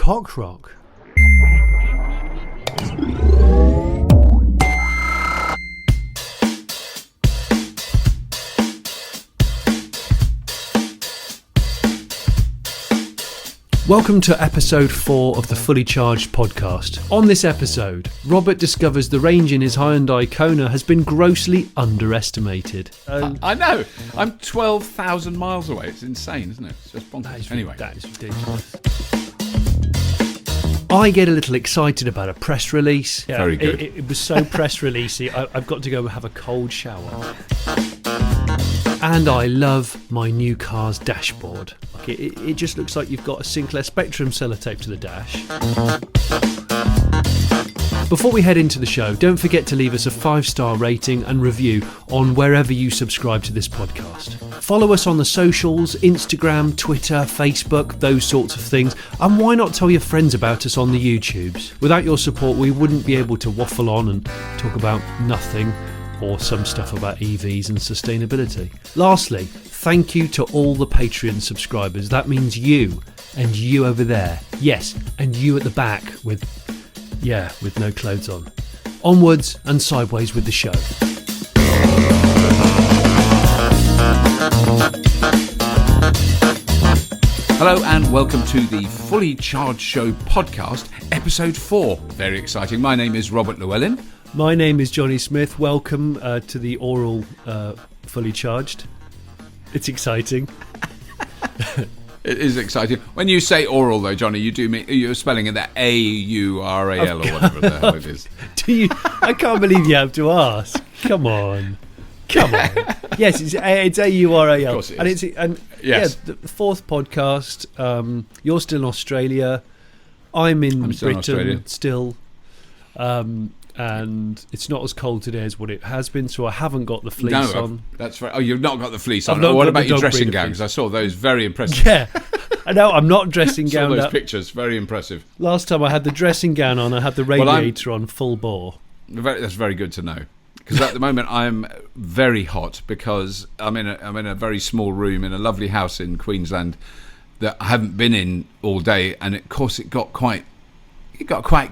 Cockrock. Welcome to episode 4 of the Fully Charged podcast. On this episode, Robert discovers the range in his Hyundai Kona has been grossly underestimated. I know. I'm 12,000 miles away. It's insane, isn't it? It's just bonkers. Anyway. That is ridiculous. I get a little excited about a press release. Yeah, very good. It was so press releasey. I've got to go have a cold shower. And I love my new car's dashboard. It just looks like you've got a Sinclair Spectrum sellotape to the dash. Before we head into the show, don't forget to leave us a 5-star rating and review on wherever you subscribe to this podcast. Follow us on the socials, Instagram, Twitter, Facebook, those sorts of things. And why not tell your friends about us on the YouTubes? Without your support, we wouldn't be able to waffle on and talk about nothing, or some stuff about EVs and sustainability. Lastly, thank you to all the Patreon subscribers. That means you and you over there. Yes, and you at the back with no clothes on. Onwards and sideways with the show. Hello and welcome to the Fully Charged Show podcast, episode 4. Very exciting. My name is Robert Llewellyn. My name is Jonny Smith. Welcome to the oral Fully Charged. It's exciting. It is exciting. When you say oral, though, Johnny, you do mean you're spelling it that A-U-R-A-L or whatever the hell it is. Do you? I can't believe you have to ask. Come on. Yes, it's A-U-R-A-L. Of course it is. Yes. Yeah, the fourth podcast. You're still in Australia. I'm in Britain still. And it's not as cold today as what it has been, so I haven't got the fleece on. That's right. Oh, you've not got the fleece on. What about your dressing gown? Because I saw those, very impressive. Yeah, I know. I'm not dressing gown. I saw those pictures, very impressive. Last time I had the dressing gown on, I had the radiator on full bore. That's very good to know. Because at the moment I'm very hot because I'm in a very small room in a lovely house in Queensland that I haven't been in all day, and of course it got quite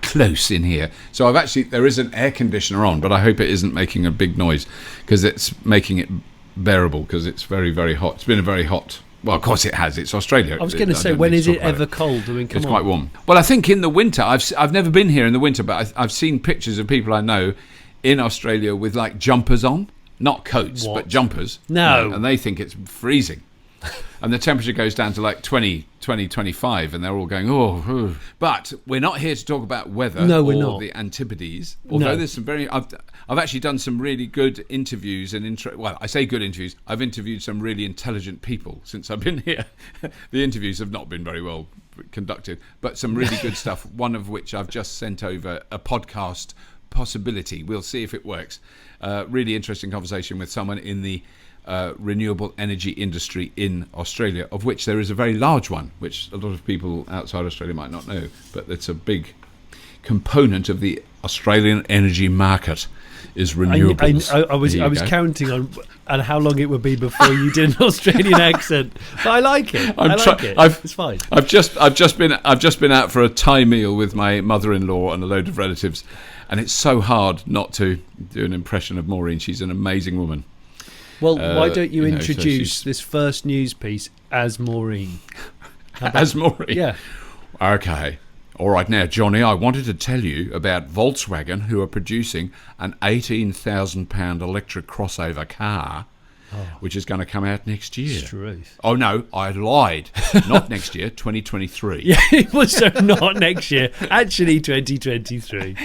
close in here. So there is an air conditioner on, but I hope it isn't making a big noise because it's making it bearable because it's very, very hot. It's been a very hot. Well, of course it has. It's Australia. I was going to say, when is it ever cold? I mean, it's quite warm. Well, I think in the winter. I've never been here in the winter, but I've seen pictures of people I know in Australia with like jumpers on, not coats, but jumpers. No, and they think it's freezing. And the temperature goes down to like 20, 25, and they're all going, oh. But we're not here to talk about weather or the Antipodes. Although there's some I've actually done some really good interviews I say good interviews. I've interviewed some really intelligent people since I've been here. The interviews have not been very well conducted, but some really good stuff. One of which I've just sent over a podcast possibility. We'll see if it works. Really interesting conversation with someone in the renewable energy industry in Australia, of which there is a very large one, which a lot of people outside Australia might not know, but it's a big component of the Australian energy market is renewables. I was counting on how long it would be before you did an Australian accent, but I like it. It's fine. I've just been out for a Thai meal with my mother-in-law and a load of relatives, and it's so hard not to do an impression of Maureen. She's an amazing woman. Well, why don't you introduce this first news piece as Maureen? As Maureen? Yeah. Okay. All right, now, Johnny, I wanted to tell you about Volkswagen, who are producing an £18,000 electric crossover car, which is going to come out next year. Truth. Oh, no, I lied. Not next year, 2023. Yeah, it was so not next year. Actually, 2023.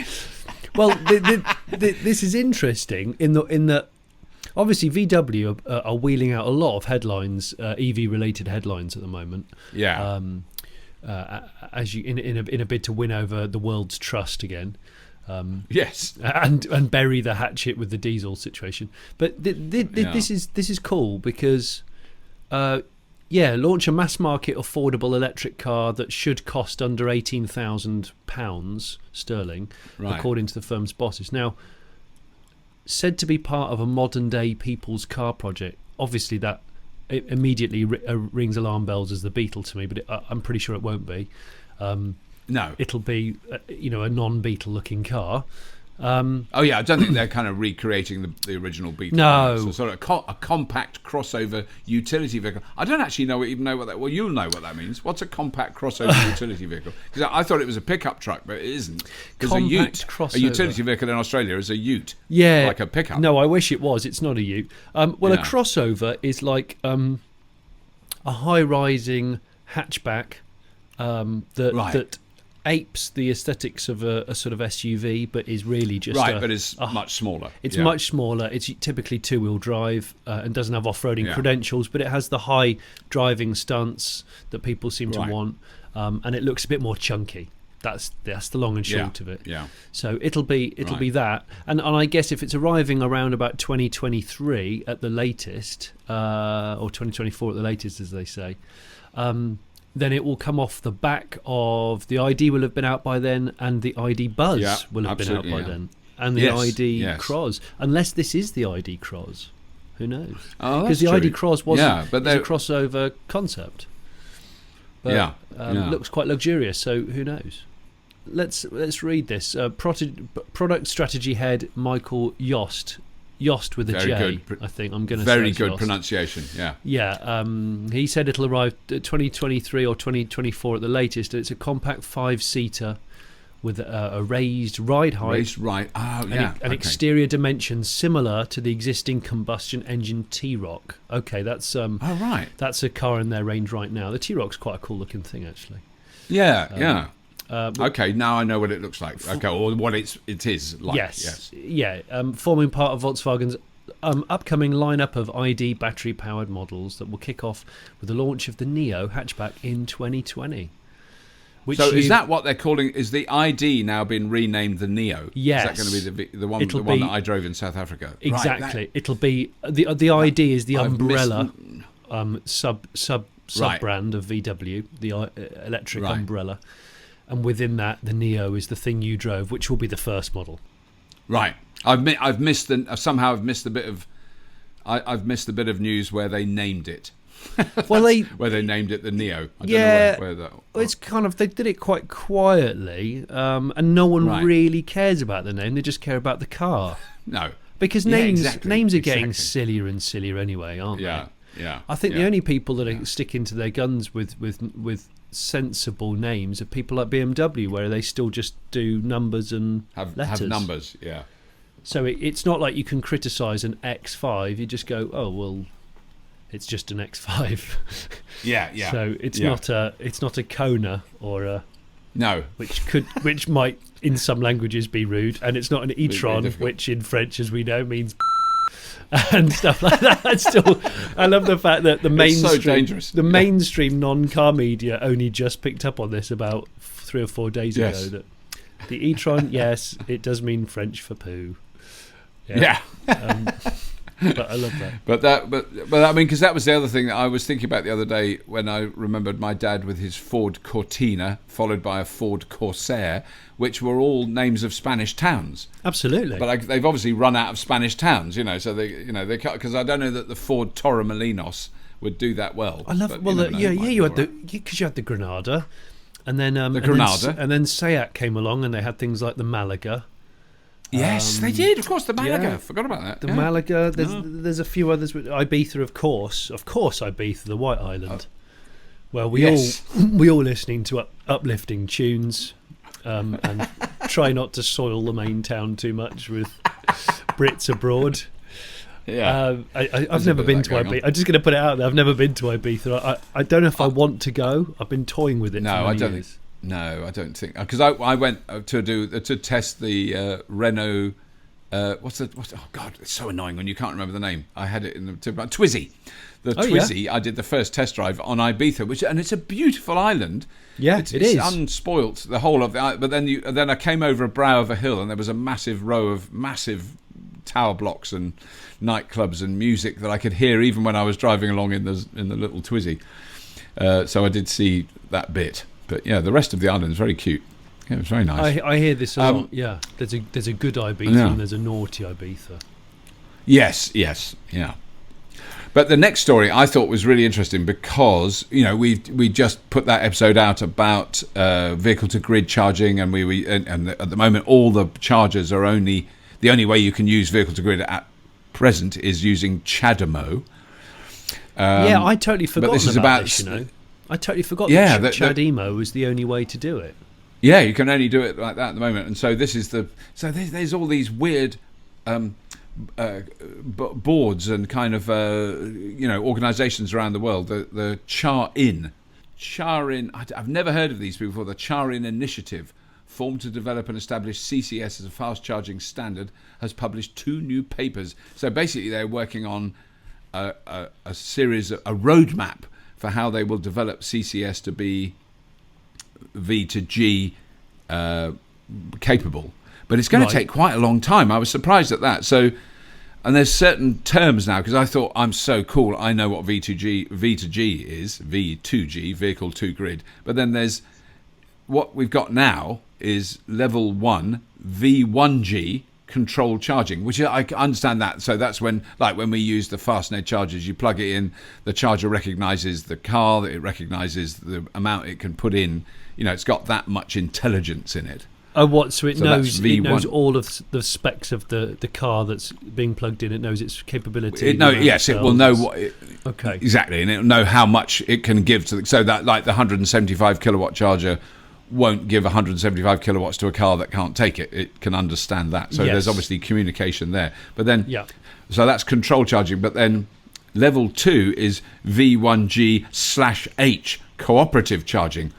Well, this is interesting in that obviously VW are wheeling out a lot of headlines, EV-related headlines at the moment. Yeah. As you in a bid to win over the world's trust again. Yes. And bury the hatchet with the diesel situation. But this is cool because launch a mass market affordable electric car that should cost under £18,000 sterling, according to the firm's bosses. Now, said to be part of a modern day people's car project. Obviously that it immediately rings alarm bells as the Beetle to me, but I'm pretty sure it won't be. No. It'll be, a non-Beetle looking car. I don't think they're kind of recreating the original Beetle. No. So sort of a compact crossover utility vehicle. I don't actually even know what that... Well, you'll know what that means. What's a compact crossover utility vehicle? Because I thought it was a pickup truck, but it isn't. Because a utility vehicle in Australia is a ute. Yeah. Like a pickup. No, I wish it was. It's not a ute. A crossover is like a high-rising hatchback that apes the aesthetics of a sort of SUV, but is really just but is much smaller. It's much smaller. It's typically two-wheel drive and doesn't have off-roading credentials, but it has the high driving stunts that people seem to want, and it looks a bit more chunky. That's the long and short of it. Yeah. So it'll be that, and I guess if it's arriving around about 2023 at the latest, or 2024 at the latest, as they say. Then it will come off the back of the ID will have been out by then, and the ID Buzz will have been out by then, and the ID CROZZ. Unless this is the ID CROZZ, who knows? Because the ID CROZZ wasn't a crossover concept. But, looks quite luxurious. So who knows? Let's read this. Product strategy head Michael Yost with a J, I think I'm going to say. Very good pronunciation, yeah. Yeah, he said it'll arrive 2023 or 2024 at the latest. It's a compact 5-seater with a raised ride height. And exterior dimensions similar to the existing combustion engine T-Roc. Okay, that's that's a car in their range right now. The T-Roc's quite a cool looking thing, actually. Yeah. Okay, now I know what it looks like. Okay, or what it is like. Yes. Yeah. Forming part of Volkswagen's upcoming lineup of ID battery-powered models that will kick off with the launch of the Neo hatchback in 2020. Is that what they're calling? Is the ID now been renamed the Neo? Yes. Is that going to be the one that I drove in South Africa? Exactly. Right, it'll be the ID is the umbrella sub-brand of VW, the electric umbrella. And within that, the Neo is the thing you drove, which will be the first model. Right. I've missed the bit of news where they named it. Well, where they named it the Neo. I don't know where it's kind of, they did it quite quietly, and no one really cares about the name. They just care about the car. No, because names are getting sillier and sillier anyway, aren't they? Yeah. I think the only people that are sticking to their guns with sensible names are people like BMW, where they still just do numbers and letters. Have numbers, yeah. So it's not like you can criticise an X5. You just go, oh well, it's just an X5. Yeah. So it's not a Kona or a which might in some languages be rude, and it's not an e-tron, which in French, as we know, means and stuff like that. Still, I love the fact that the mainstream non-car media only just picked up on this about 3 or 4 days ago. That the e-tron, yes, it does mean French for poo. Yeah. But I love that. But I mean, because that was the other thing that I was thinking about the other day when I remembered my dad with his Ford Cortina, followed by a Ford Corsair, which were all names of Spanish towns. Absolutely. But they've obviously run out of Spanish towns, so they because I don't know that the Ford Torremolinos would do that well. I love you had the Granada, and then and then Seat came along, and they had things like the Malaga. Yes, they did. Of course, the Malaga. Yeah. Forgot about that. The Malaga. There's a few others. Ibiza, of course, Ibiza, the White Island. Well, we all listening to uplifting tunes, and try not to soil the main town too much with Brits abroad. Yeah, I've never been to Ibiza. I'm just going to put it out there. I've never been to Ibiza. I don't know if I want to go. I've been toying with it. No, I don't think. No, I don't think, because I went to test the Renault. Oh God, it's so annoying when you can't remember the name. I had it in the Twizy. Twizy. I did the first test drive on Ibiza, and it's a beautiful island. Yeah, it is unspoilt. The whole of the, but then I came over a brow of a hill, and there was a massive row of massive tower blocks and nightclubs and music that I could hear even when I was driving along in the little Twizy. So I did see that bit. But yeah, the rest of the island is very cute. Yeah, it was very nice. I hear this a lot. Yeah, there's a good Ibiza and there's a naughty Ibiza. Yes, yeah. But the next story I thought was really interesting because we just put that episode out about vehicle to grid charging, and and at the moment all the chargers are the only way you can use vehicle to grid at present is using Chademo. I totally forgot about this. I totally forgot that Chademo was the only way to do it. Yeah, you can only do it like that at the moment, and so there's all these weird boards and kind of organisations around the world. The Charin, I've never heard of these before. The Charin Initiative, formed to develop and establish CCS as a fast charging standard, has published 2 new papers. So basically, they're working on a roadmap for how they will develop CCS to be V2G capable. But it's going to take quite a long time. I was surprised at that. So, and there's certain terms now, because I thought, I'm so cool, I know what V2G is, V2G, vehicle to grid. But then there's, what we've got now is level 1, V1G, controlled charging, which I understand that. So that's when we use the Fastned chargers, you plug it in, the charger recognises the car, it recognises the amount it can put in. It's got that much intelligence in it. Oh, so it knows all of the specs of the car that's being plugged in. It knows its capability. It will know what. Okay, exactly, and it'll know how much it can give to. So that, like, the 175 kilowatt charger won't give 175 kilowatts to a car that can't take it. It can understand that. So there's obviously communication there. But then, so that's control charging. But then level 2 is V1G/H, cooperative charging.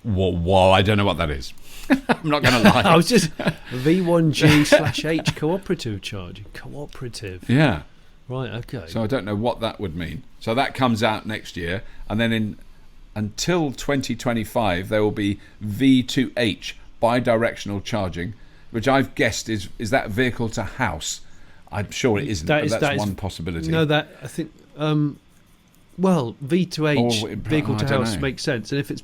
Well, I don't know what that is. I'm not going to lie. I was just V1G/H, cooperative charging. Cooperative. Yeah. Right, okay. So I don't know what that would mean. So that comes out next year. And then until 2025, there will be V2H, bidirectional charging, which I've guessed is that vehicle to house. I'm sure it isn't, but that's one possibility. No, I think, V2H, vehicle to house, makes sense. And if it's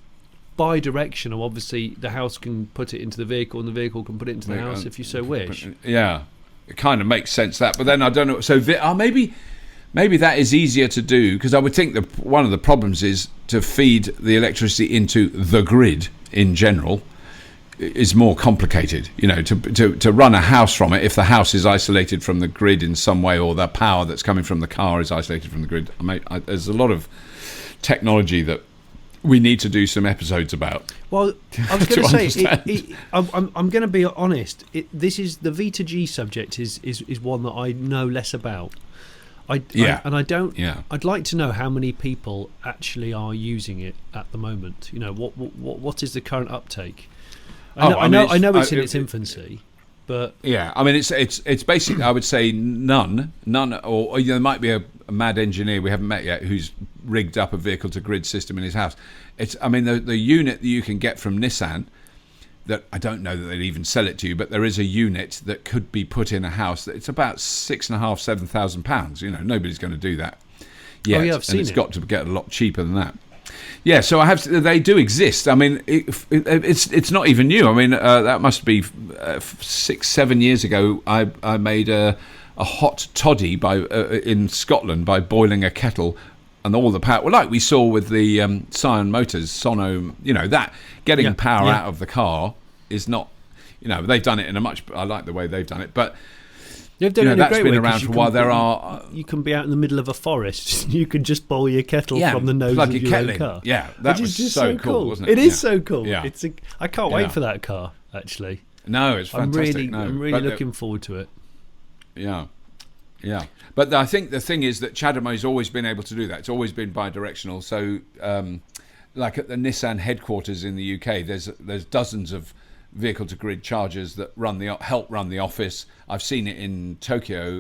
bi-directional, obviously the house can put it into the vehicle and the vehicle can put it into the house if you so wish. Yeah, it kind of makes sense, that. But then I don't know. So maybe that is easier to do, because I would think that one of the problems is to feed the electricity into the grid in general is more complicated. To run a house from it, if the house is isolated from the grid in some way, or the power that's coming from the car is isolated from the grid. There's a lot of technology that we need to do some episodes about. Well, I was going to say, I'm going to be honest. This is the V2G subject is one that I know less about. I'd like to know how many people actually are using it at the moment. What is the current uptake? I know it's in its infancy, but it's basically, I would say none, or there might be a mad engineer we haven't met yet who's rigged up a vehicle to grid system in his house. The unit that you can get from Nissan, that I don't know that they'd even sell it to you, but there is a unit that could be put in a house. It's about £6,500–7,000. Nobody's going to do that yet. I've seen it. It's got to get a lot cheaper than that. Yeah, so they do exist. It's not even new. That must be 6-7 years ago. I made a hot toddy in Scotland by boiling a kettle, and all the power, like we saw with the Scion Motors Sono. That getting power out of the car is not. They've done it in a much. I like the way they've done it, but. They've done it in a great way, around for a while. You can be out in the middle of a forest. You can just boil your kettle from the nose of your own car. Yeah, that was just so cool, wasn't it? It is so cool. Yeah. I can't wait for that car, actually. No, it's fantastic. I'm really looking forward to it. Yeah. Yeah. But I think the thing is that Chademo's always been able to do that. It's always been bi-directional. So, like at the Nissan headquarters in the UK, there's dozens of vehicle-to-grid chargers that help run the office. I've seen it in Tokyo.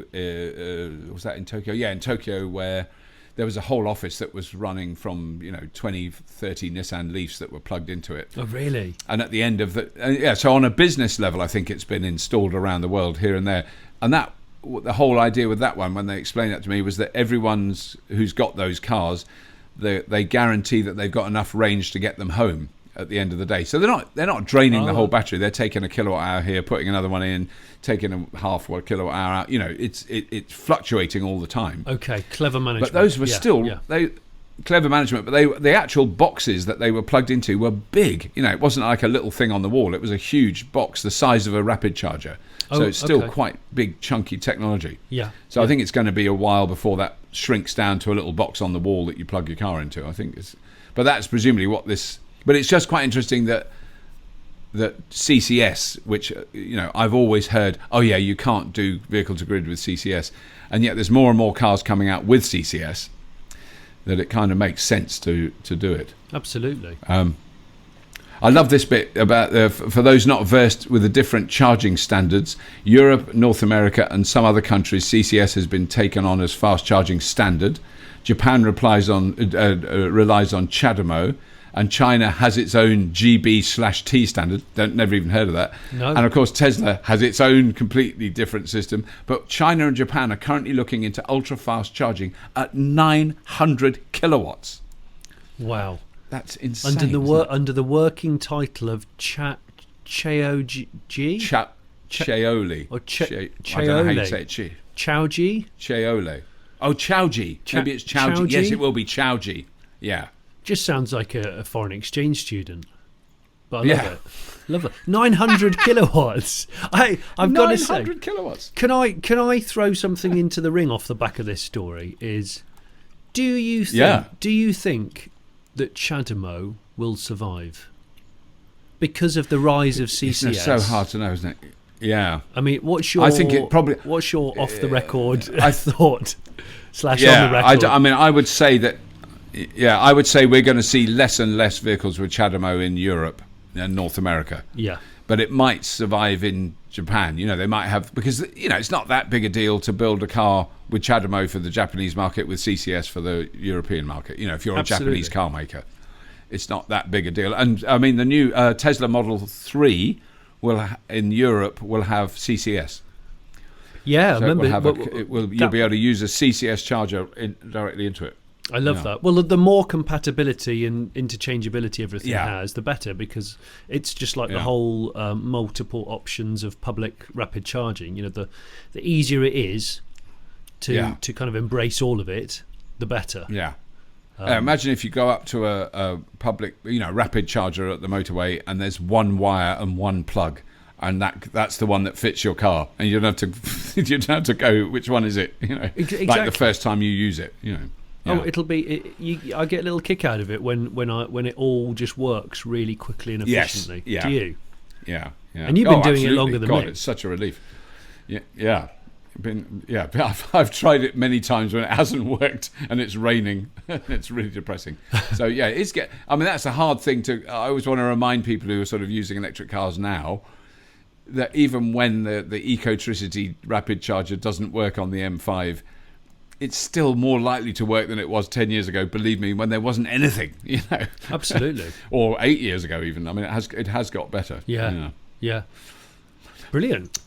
Was that in Tokyo? Yeah, in Tokyo, where there was a whole office that was running from 20, 30 Nissan Leafs that were plugged into it. Oh, really? And at the end of so on a business level, I think it's been installed around the world here and there. And the whole idea with that one, when they explained that to me, was that everyone who's got those cars, they guarantee that they've got enough range to get them home. at the end of the day. So they're not draining the whole battery. They're taking a kilowatt hour here, putting another one in, taking a half a kilowatt hour out. It's fluctuating all the time. Okay, clever management. But those were clever management. But the actual boxes that they were plugged into were big. It wasn't like a little thing on the wall. It was a huge box the size of a rapid charger. So it's still quite big, chunky technology. Yeah. So I think it's going to be a while before that shrinks down to a little box on the wall that you plug your car into. I think but that's presumably what this. But it's just quite interesting that CCS, which I've always heard, you can't do vehicle to grid with CCS, and yet there's more and more cars coming out with CCS that it kind of makes sense to do it. Absolutely. I love this bit about for those not versed with the different charging standards. Europe, North America, and some other countries, CCS has been taken on as fast charging standard. Japan relies on Chademo, and China has its own GB/T standard. Never even heard of that. No. And of course, Tesla has its own completely different system. But China and Japan are currently looking into ultra fast charging at 900 kilowatts. Wow. That's insane. Under the working title of Cheoli. Or Cheoli. I don't know how you say it. Chaoji? Cheoli. Oh, Chaoji. Maybe it's Chaoji. Yes, it will be Chaoji. Yeah. Just sounds like a foreign exchange student. But I love it. 900 kilowatts. I've got to say. 900 kilowatts. Can I throw something into the ring off the back of this story? Do you think that Chademo will survive because of the rise of CCS? It's so hard to know, isn't it? Yeah. I mean, what's your off the record thought / on the record? I would say that. Yeah, I would say we're going to see less and less vehicles with Chademo in Europe and North America. Yeah. But it might survive in Japan. They might have, because it's not that big a deal to build a car with Chademo for the Japanese market with CCS for the European market. If you're a Japanese car maker, it's not that big a deal. And I mean, the new Tesla Model 3 in Europe will have CCS. Yeah, so remember you'll be able to use a CCS charger directly into it. I love that. Well, the more compatibility and interchangeability everything has, the better, because it's just like the whole multiple options of public rapid charging. The easier it is to kind of embrace all of it, the better. Yeah. Imagine if you go up to a public, rapid charger at the motorway, and there's one wire and one plug, and that's the one that fits your car, and you don't have to go. Which one is it? Exactly. Like the first time you use it. Yeah. Oh, it'll be. I get a little kick out of it when it all just works really quickly and efficiently. Yes. Yeah. Do you? Yeah. And you've been doing it longer than me. It's such a relief. Yeah. I've tried it many times when it hasn't worked and it's raining. It's really depressing. So that's a hard thing I always want to remind people who are sort of using electric cars now that even when the Ecotricity rapid charger doesn't work on the M5, it's still more likely to work than it was 10 years ago, believe me, when there wasn't anything, Absolutely. Or 8 years ago even. I mean, it has got better. Yeah. Brilliant.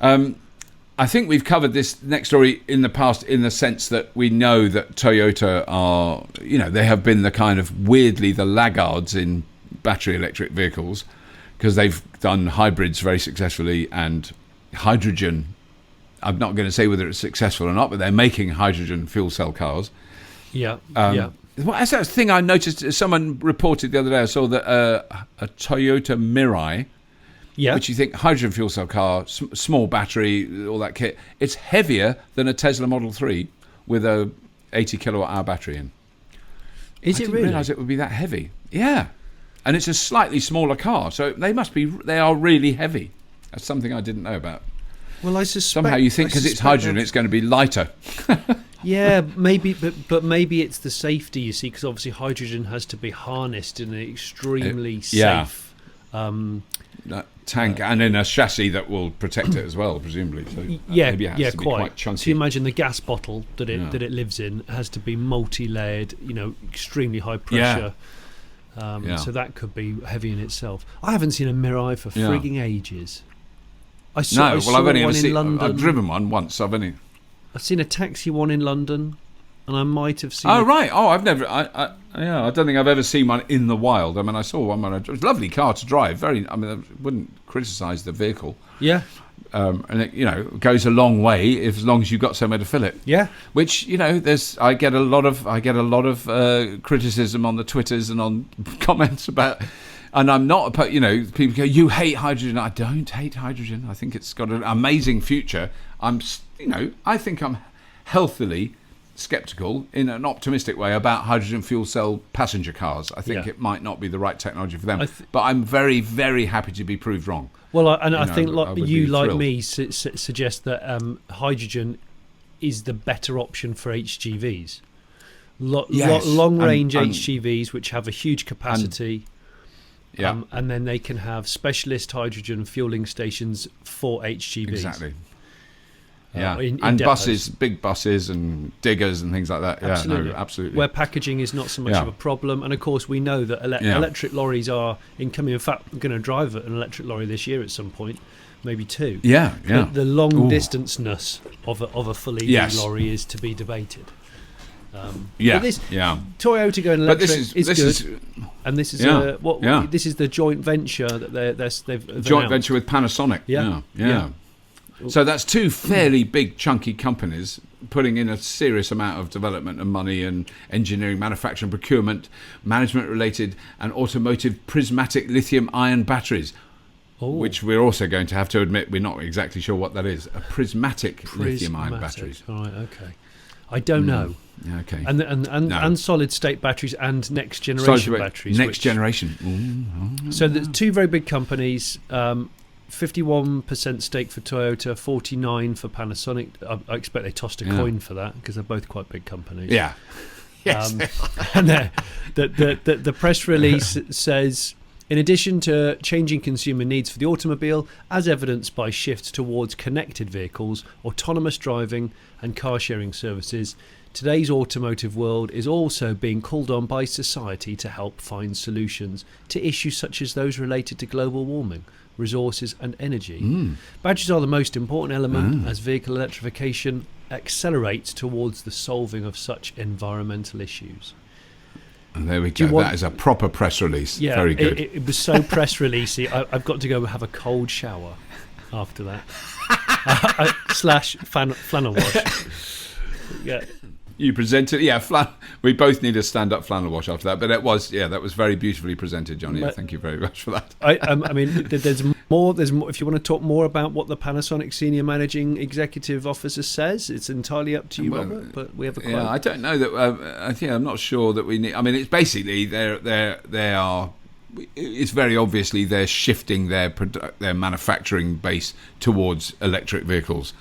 I think we've covered this next story in the past in the sense that we know that Toyota are, they have been the kind of weirdly the laggards in battery electric vehicles because they've done hybrids very successful and hydrogen. I'm not going to say whether it's successful or not, but they're making hydrogen fuel cell cars. Yeah. That's that thing I noticed. Someone reported the other day. I saw that a Toyota Mirai, which you think hydrogen fuel cell car, small battery, all that kit. It's heavier than a Tesla Model 3 with a 80 kilowatt hour battery in. Is it really? I didn't realise it would be that heavy. Yeah, and it's a slightly smaller car, so they are really heavy. That's something I didn't know about. Well, I suspect somehow you think because it's hydrogen, it's going to be lighter. Yeah, maybe, but maybe it's the safety. You see, because obviously hydrogen has to be harnessed in an extremely safe tank and in a chassis that will protect it as well, presumably. So maybe it has to be quite chunky. So you imagine the gas bottle that it lives in has to be multi-layered, extremely high pressure. So that could be heavy in itself. I haven't seen a Mirai for frigging ages. I've only ever seen. I've driven one once. I've seen a taxi one in London. and I might have seen. Oh right! Oh, I've never. I don't think I've ever seen one in the wild. I mean, I saw one when it was a lovely car to drive. I wouldn't criticise the vehicle. Yeah. And it, goes a long way as long as you've got somewhere to fill it. Yeah. Which I get a lot of criticism on the Twitters and on comments about. And I'm not, people go, you hate hydrogen. I don't hate hydrogen. I think it's got an amazing future. I think I'm healthily sceptical in an optimistic way about hydrogen fuel cell passenger cars. I think it might not be the right technology for them. But I'm very, very happy to be proved wrong. Well, I think you, like me, suggest that hydrogen is the better option for HGVs. Long-range HGVs, which have a huge capacity. And then they can have specialist hydrogen fueling stations for HGVs. Exactly. In buses, big buses and diggers and things like that. Absolutely. Yeah, no, absolutely. Where packaging is not so much of a problem. And of course, we know that electric lorries are incoming. In fact, I'm going to drive an electric lorry this year at some point, maybe 2. Yeah. The long distanceness of a full EV lorry is to be debated. Toyota going electric is good, and this is this is the joint venture that they've joint venture with Panasonic. Yeah. So that's 2 fairly big, chunky companies putting in a serious amount of development and money and engineering, manufacturing, procurement, management-related, and automotive prismatic lithium-ion batteries. Which we're also going to have to admit we're not exactly sure what that is. A prismatic lithium-ion batteries. All right. Okay. I don't know. Yeah, okay. And solid state batteries and next generation batteries. Next generation. So there's 2 very big companies. 51% stake for Toyota, 49% for Panasonic. I expect they tossed a coin for that because they're both quite big companies. Yeah. Yes. And the press release says, in addition to changing consumer needs for the automobile, as evidenced by shifts towards connected vehicles, autonomous driving and car sharing services, today's automotive world is also being called on by society to help find solutions to issues such as those related to global warming, resources and energy. Batteries are the most important element as vehicle electrification accelerates towards the solving of such environmental issues. And there we go. That is a proper press release. Yeah, very good. It was so press releasey. I've got to go have a cold shower after that. / flannel wash. Yeah. You presented, we both need a stand-up flannel wash after that. But that was very beautifully presented, Johnny. Thank you very much for that. I mean, there's more. There's more. If you want to talk more about what the Panasonic Senior Managing Executive Officer says, it's entirely up to you, Robert. But we have a quote. I don't know that. I'm not sure that we need. I mean, it's basically they are. It's very obviously they're shifting their manufacturing base towards electric vehicles.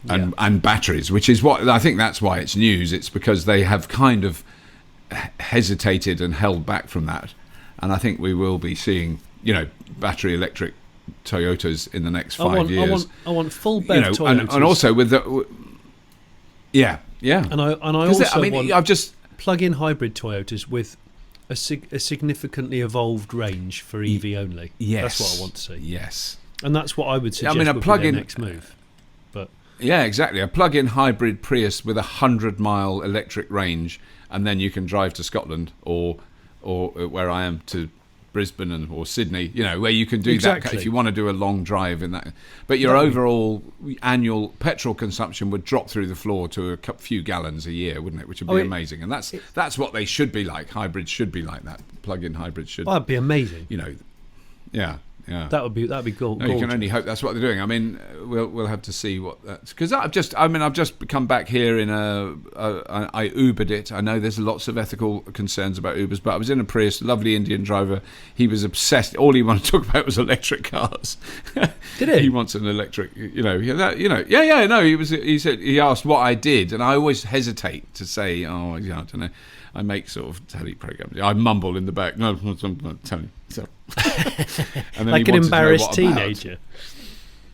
And batteries, which is what I think that's why it's news. It's because they have kind of hesitated and held back from that, and I think we will be seeing, battery electric Toyotas in the next 5 years. I want full BEV Toyotas, and also with the And I also want plug-in hybrid Toyotas with a significantly evolved range for EV only. Yes, that's what I want to see. Yes, and that's what I would suggest. Would be their next move. Yeah, exactly. A plug-in hybrid Prius with 100-mile electric range, and then you can drive to Scotland or where I am to Brisbane or Sydney. Where you can do that if you want to do a long drive in that. But your overall annual petrol consumption would drop through the floor to a few gallons a year, wouldn't it? Which would be amazing. And that's what they should be like. Hybrids should be like that. Plug-in hybrids should. That'd be amazing. Yeah. Yeah, that'd be cool. No, you can only hope that's what they're doing. I mean, we'll have to see what that's, because I've just come back here in I Ubered it. I know there's lots of ethical concerns about Ubers, but I was in a Prius, lovely Indian driver. He was obsessed. All he wanted to talk about was electric cars. Did he? He wants an electric. No. He said he asked what I did, and I always hesitate to say, I don't know. I make sort of telly programs. I mumble in the back. No, I'm not telling. So. And then like an embarrassed teenager.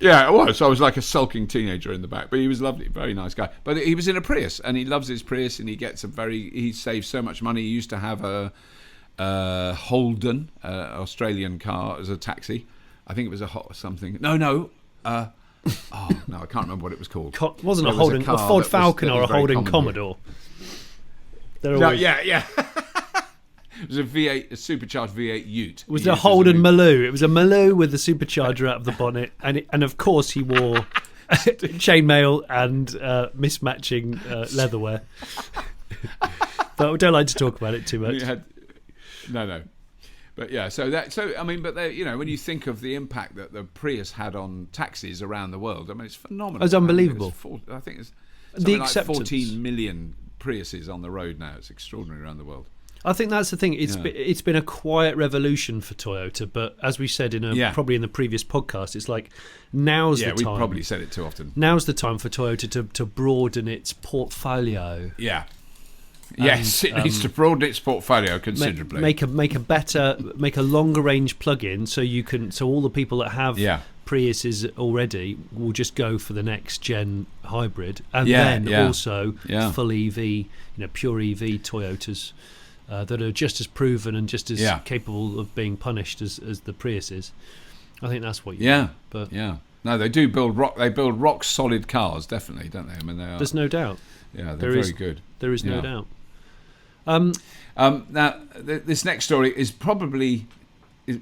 Yeah, it was. I was like a sulking teenager in the back, but he was lovely, very nice guy. But he was in a Prius, and he loves his Prius, and he saves so much money. He used to have a Holden, Australian car, as a taxi. I think it was something. No. I can't remember what it was called. Wasn't a Holden, a Ford Falcon or a Holden Commodore. They're always... Yeah. It was a V8, a supercharged V8 Ute. It was a Holden Maloo. It was a Maloo with a supercharger out of the bonnet, and of course he wore chainmail and mismatching leatherwear. But I don't like to talk about it too much. No. But yeah, but when you think of the impact that the Prius had on taxis around the world, I mean, it's phenomenal. It's unbelievable. I think it's something like 14 million Priuses on the road now. It's extraordinary around the world. I think that's the thing. It's been a quiet revolution for Toyota, but as we said probably in the previous podcast, it's like now's the time. Yeah, we probably said it too often. Now's the time for Toyota to broaden its portfolio. Yeah. Yes, it needs to broaden its portfolio considerably. Make a longer range plug-in so all the people that have Priuses already will just go for the next gen hybrid, and also full EV, pure EV Toyotas. That are just as proven and just as capable of being punished as the Prius is. I think that's what you want. But no, they do build rock solid cars, definitely, don't they? I mean, they are. There's no doubt. Yeah, they're very good. There is no doubt. Now, this next story is probably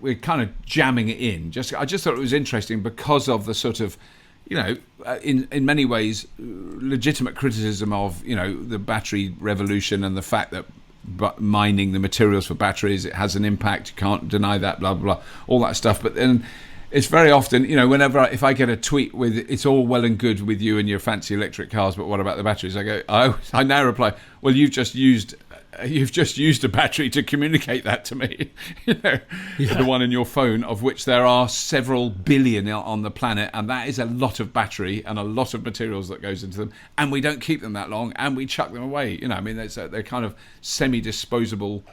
we're kind of jamming it in. I just thought it was interesting because of the sort of, in many ways, legitimate criticism of the battery revolution and the fact that. But mining the materials for batteries, it has an impact. You can't deny that. Blah blah blah, all that stuff. But then it's very often, if I get a tweet with "It's all well and good with you and your fancy electric cars, but what about the batteries?" I now reply, "Well, you've just used a battery to communicate that to me." The one in your phone, of which there are several billion on the planet, and that is a lot of battery and a lot of materials that goes into them, and we don't keep them that long, and we chuck them away. They're kind of semi-disposable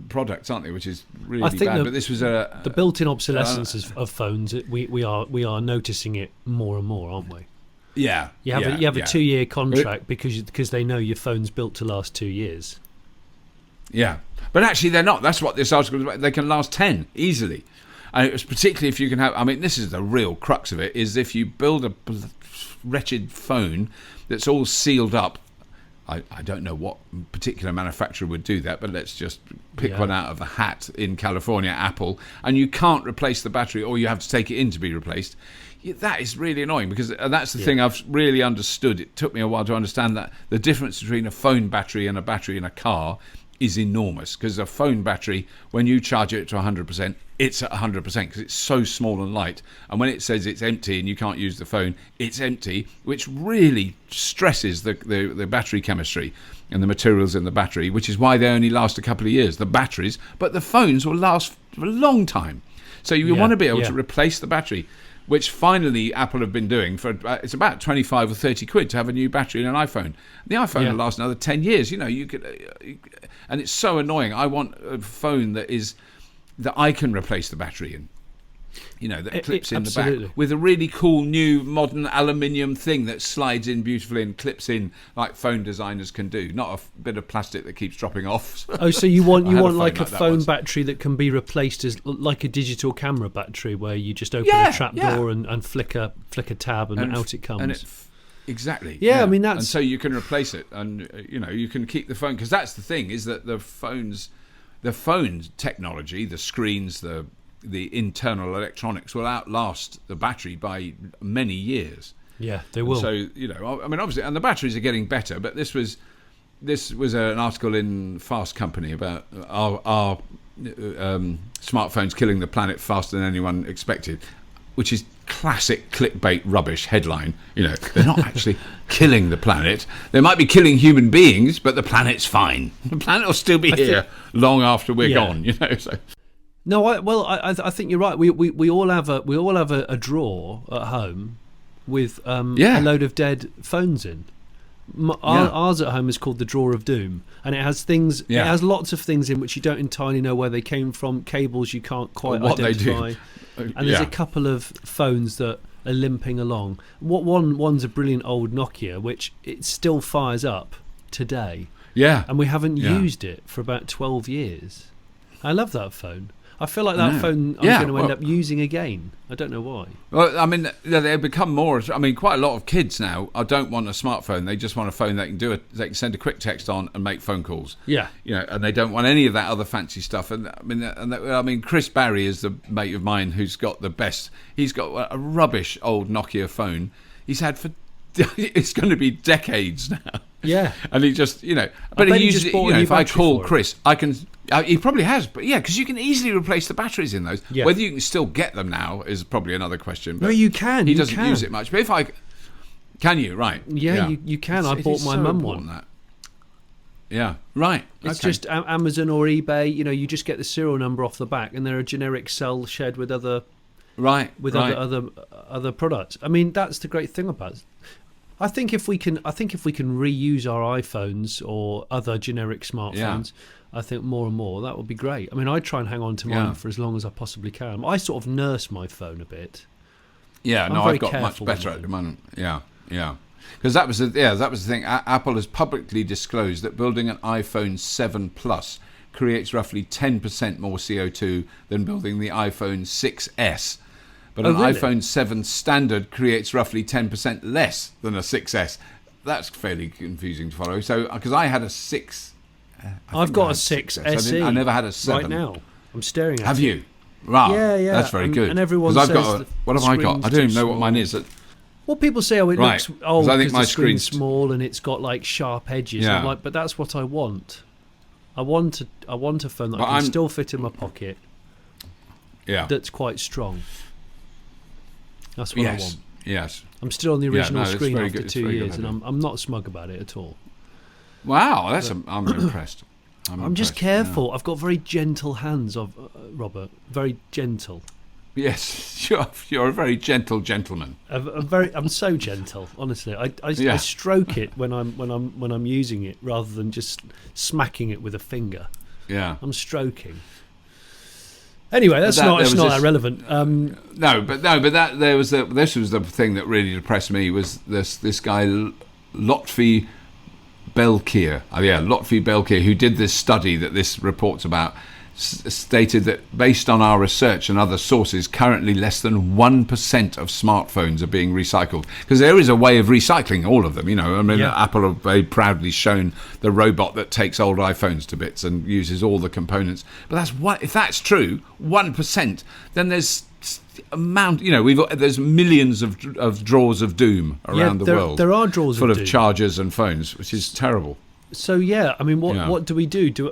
products, aren't they? Which is really bad. But this was the built-in obsolescence of phones. We are noticing it more and more, aren't we? Yeah, you have a 2-year contract because they know your phone's built to last 2 years. Yeah, but actually they're not. That's what this article is about. They can last 10 easily, and it was particularly if you can have. I mean, this is the real crux of it: is if you build a wretched phone that's all sealed up. I don't know what particular manufacturer would do that, but let's just pick one out of the hat in California, Apple, and you can't replace the battery, or you have to take it in to be replaced. That is really annoying because that's the thing I've really understood. It took me a while to understand that the difference between a phone battery and a battery in a car is enormous, because a phone battery, when you charge it to 100%, it's at 100% because it's so small and light. And when it says it's empty and you can't use the phone, it's empty, which really stresses the battery chemistry and the materials in the battery, which is why they only last a couple of years, the batteries. But the phones will last for a long time. So you want to be able to replace the battery, which finally Apple have been doing for it's about 25 or 30 quid to have a new battery in an iPhone. The iPhone will last another 10 years. You could, and it's so annoying. I want a phone that I can replace the battery in. That clips in the back with a really cool new modern aluminium thing that slides in beautifully and clips in like phone designers can do, not a bit of plastic that keeps dropping off. Oh, so you want like a phone battery that can be replaced as like a digital camera battery, where you just open a trap door and flick a tab and out it comes. Exactly. Yeah, I mean that's. And so you can replace it, and you can keep the phone, because that's the thing, is that the phone technology, the screens, the internal electronics will outlast the battery by many years. Yeah, they will. So I mean, obviously, and the batteries are getting better. But this was an article in Fast Company about our smartphones killing the planet faster than anyone expected, which is classic clickbait rubbish headline. They're not actually killing the planet. They might be killing human beings, but the planet's fine. The planet will still be here long after we're gone. So. No, I think you're right. We all have a drawer at home with a load of dead phones in. Ours at home is called the drawer of doom, and it has things. It has lots of things in which you don't entirely know where they came from. Cables you can't quite identify, and there's a couple of phones that are limping along. One's a brilliant old Nokia, which it still fires up today. Yeah, and we haven't used it for about 12 years. I love that phone. I feel like that phone I'm going to end up using again. I don't know why. Well, I mean, they become more. I mean, quite a lot of kids now don't want a smartphone. They just want a phone they can send a quick text on and make phone calls. Yeah, and they don't want any of that other fancy stuff. And I mean, Chris Barry is the mate of mine who's got the best. He's got a rubbish old Nokia phone. He's had for it's going to be decades now. Yeah, and he just but he uses it. If I call Chris, I can. He probably has, but because you can easily replace the batteries in those. Yeah. Whether you can still get them now is probably another question. But no, you can. He doesn't use it much. But if I can, you right? Yeah. You can. I bought my mum one. That. Yeah, right. It's just Amazon or eBay. You just get the serial number off the back, and they're a generic cell shared with other. Right. Other products. I mean, that's the great thing about it. I think if we can reuse our iPhones or other generic smartphones, I think more and more that would be great. I mean, I try and hang on to mine for as long as I possibly can. I sort of nurse my phone a bit. Yeah, I've got much better at the moment. Yeah. Because that was the thing. Apple has publicly disclosed that building an iPhone 7 Plus creates roughly 10% more CO2 than building the iPhone 6S. But an iPhone 7 standard creates roughly 10% less than a 6S. That's fairly confusing to follow. So, because I had a 6... I've got a 6 SE. I never had a 7. Right now. I'm staring at it. Have you? Wow. Yeah. That's very good. And everyone says... what have I got? I don't even know what mine is. Well, people say, it looks old because my the screen's small and it's got, sharp edges. Yeah. I'm like, but that's what I want. I want a phone that I can still fit in my pocket. Yeah. That's quite strong. That's what I want. Yes. I'm still on the original screen after 2 years, and I'm not smug about it at all. Wow, I'm impressed. I'm just careful. Yeah. I've got very gentle hands, Robert. Very gentle. Yes, you're a very gentle gentleman. I'm so gentle, honestly. I stroke it when I'm using it rather than just smacking it with a finger. Yeah, I'm stroking. Anyway, that's not that relevant. This was the thing that really depressed me was this guy Lotfi Belkir, who did this study that this report's about, stated that based on our research and other sources, currently less than 1% of smartphones are being recycled. Because there is a way of recycling all of them. Apple have very proudly shown the robot that takes old iPhones to bits and uses all the components. But if that's true, 1%, then there's there's millions of drawers of doom around the world. There are drawers full of of chargers and phones, which is terrible. So I mean, what do we do? Do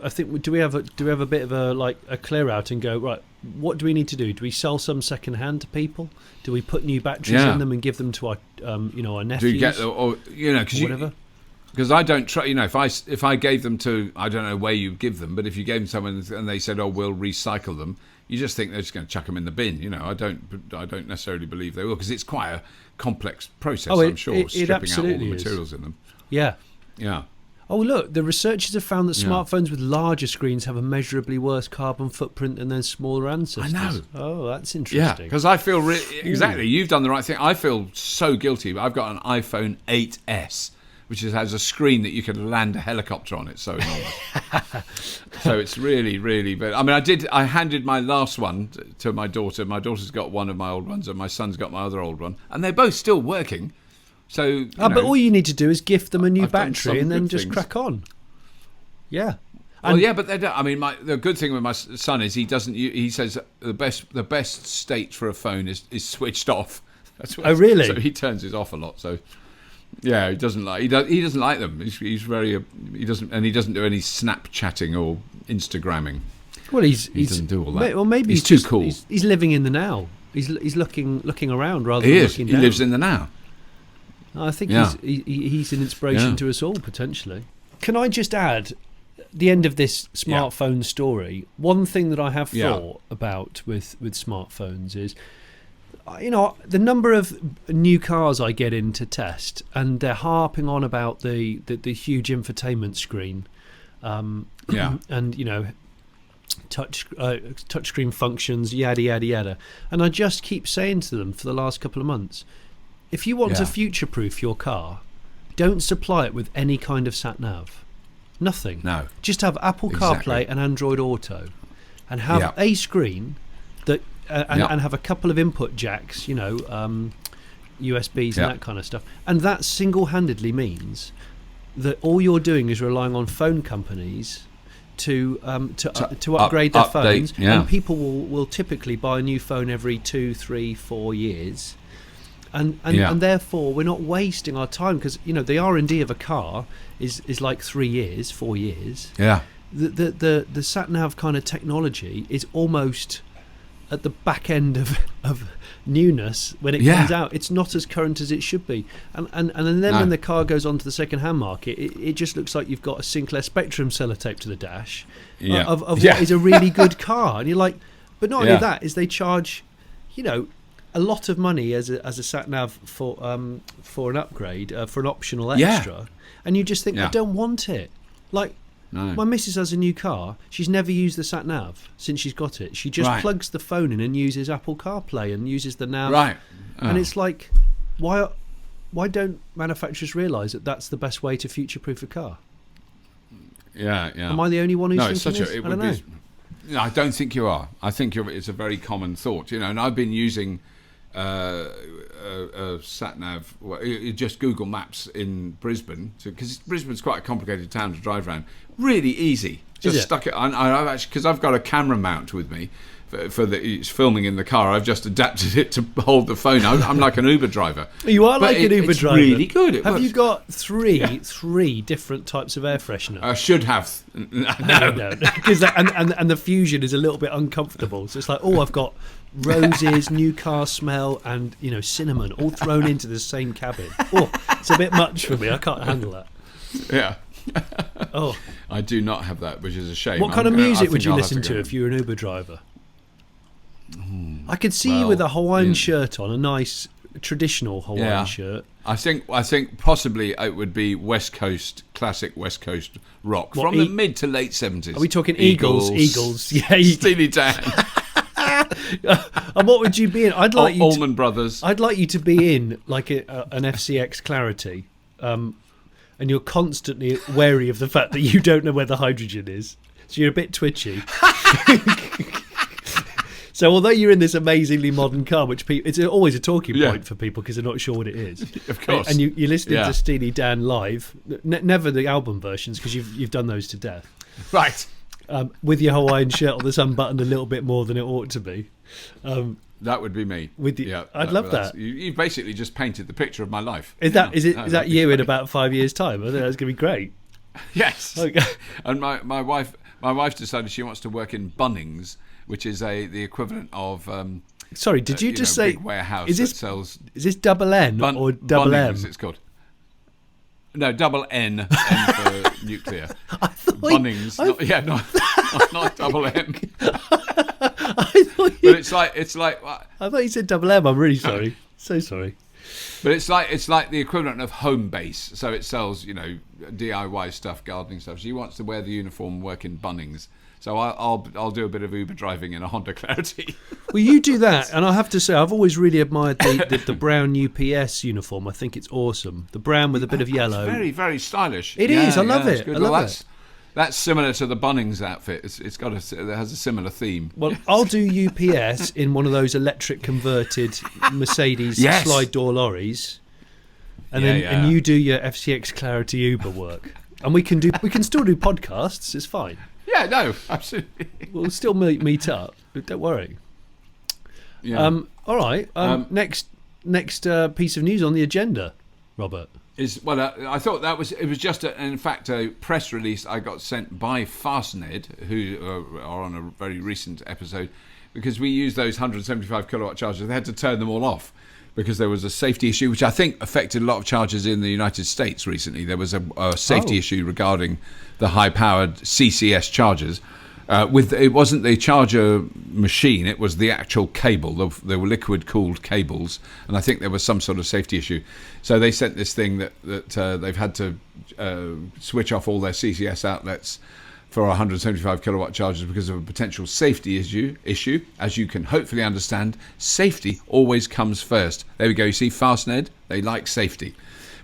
we have a bit of a clear out and go, right? What do we need to do? Do we sell some second hand to people? Do we put new batteries in them and give them to our our nephews? Do you get whatever? Because I don't try. If I gave them to, I don't know where you give them, but if you gave them someone and they said, "Oh, we'll recycle them," you just think they're just going to chuck them in the bin. I don't necessarily believe they will, because it's quite a complex process. I'm sure stripping out all the materials in them. Yeah. Yeah. Oh, look, the researchers have found that smartphones with larger screens have a measurably worse carbon footprint than their smaller ancestors. I know. Oh, that's interesting. Yeah, because I feel exactly. You've done the right thing. I feel so guilty. But I've got an iPhone 8S, which has a screen that you can land a helicopter on. It's so enormous. So it's really, really. But I mean, I handed my last one to my daughter. My daughter's got one of my old ones, and my son's got my other old one, and they're both still working. So, but all you need to do is gift them a new battery and then just crack on. Yeah. But they don't. I mean, the good thing with my son is he doesn't. He says the best state for a phone is switched off. That's what really? So he turns it off a lot. So he doesn't like them. He's very he doesn't do any Snapchatting or Instagramming. Well, he doesn't do all that. Well, maybe he's too cool. He's living in the now. He's looking around rather than looking down. He lives in the now. I think he's an inspiration to us all, potentially. Can I just add, the end of this smartphone story, one thing that I have thought about with smartphones is, the number of new cars I get in to test, and they're harping on about the huge infotainment screen, and touchscreen functions, yada yada yada, and I just keep saying to them for the last couple of months, if you want to future-proof your car, don't supply it with any kind of sat-nav. Nothing. No. Just have Apple CarPlay and Android Auto. and have a screen that and have a couple of input jacks, USBs and that kind of stuff, and that single-handedly means that all you're doing is relying on phone companies to upgrade their phones, and people will typically buy a new phone every 2, 3, 4 years, and therefore we're not wasting our time, because the R&D of a car is like 3 years, 4 years. The sat nav kind of technology is almost at the back end of newness when it comes out. It's not as current as it should be, and then when the car goes onto the second-hand market, it just looks like you've got a Sinclair Spectrum sellotape to the dash of what is a really good car, and you're like, but not only that, is they charge a lot of money as a sat nav for an upgrade, for an optional extra, and you just think, I don't want it. Like, my missus has a new car. She's never used the sat nav since she's got it. She just plugs the phone in and uses Apple CarPlay and uses the nav. And it's like, why don't manufacturers realise that that's the best way to future-proof a car? Am I the only one who's thinking this? I don't know. No, I don't think you are. I think it's a very common thought. And I've been using sat nav. Just Google Maps in Brisbane, because Brisbane's quite a complicated town to drive around. Really easy. Just stuck it on. I've actually, because I've got a camera mount with me for it's filming in the car. I've just adapted it to hold the phone. I'm like an Uber driver. You are like an Uber driver. It's really good. Have you got three different types of air freshener? I should have. No. Because and the Fusion is a little bit uncomfortable. So it's like, I've got roses, new car smell, and cinnamon all thrown into the same cabin. It's a bit much for me. I can't handle that. Yeah. I do not have that, which is a shame. What kind of music would you listen to if you were an Uber driver? I could see you with a Hawaiian shirt on, a nice traditional Hawaiian shirt. I think possibly it would be classic West Coast rock from the mid to late 70s. Are we talking Eagles? Yeah, Steely Dan. And what would you be in? Allman Brothers. I'd like you to be in like an FCX Clarity, and you're constantly wary of the fact that you don't know where the hydrogen is, so you're a bit twitchy. So although you're in this amazingly modern car, which it's always a talking point for people because they're not sure what it is. Of course. And you're listening to Steely Dan live, never the album versions because you've done those to death. Right. With your Hawaiian shirt on that's unbuttoned a little bit more than it ought to be. That would be me. I'd love that. You basically just painted the picture of my life. Is that you in about 5 years' time? I think that's going to be great. Yes. Okay. And my wife decided she wants to work in Bunnings, which is the equivalent of. Sorry, did you just say big warehouse that sells? Is this double N or double Bunnings, M? it's called. No, double N for nuclear. I thought Bunnings, not double M. I thought it's like. I thought you said double M. I'm really sorry. So sorry. But it's like the equivalent of Home Base. So it sells DIY stuff, gardening stuff. She wants to wear the uniform and work in Bunnings. So I'll do a bit of Uber driving in a Honda Clarity. Well, you do that, and I have to say I've always really admired the brown UPS uniform. I think it's awesome. The brown with a bit of yellow. It's very, very stylish. It is. I love it. I love it. That's similar to the Bunnings outfit. It has a similar theme. Well, I'll do UPS in one of those electric converted Mercedes slide door lorries, and and you do your FCX Clarity Uber work, and we can still do podcasts. It's fine. Yeah, no, absolutely. We'll still meet up. Don't worry. Yeah. All right. Next piece of news on the agenda, Robert. I thought it was just in fact a press release I got sent by Fastned, who are on a very recent episode, because we use those 175 kilowatt chargers. They had to turn them all off because there was a safety issue, which I think affected a lot of chargers in the United States recently. There was a safety issue regarding the high-powered CCS chargers. It wasn't the charger machine, it was the actual cable. They were liquid-cooled cables, and I think there was some sort of safety issue. So they sent this thing that they've had to switch off all their CCS outlets for 175 kilowatt chargers because of a potential safety issue. As you can hopefully understand, safety always comes first. There we go. You see, Fastned, they like safety.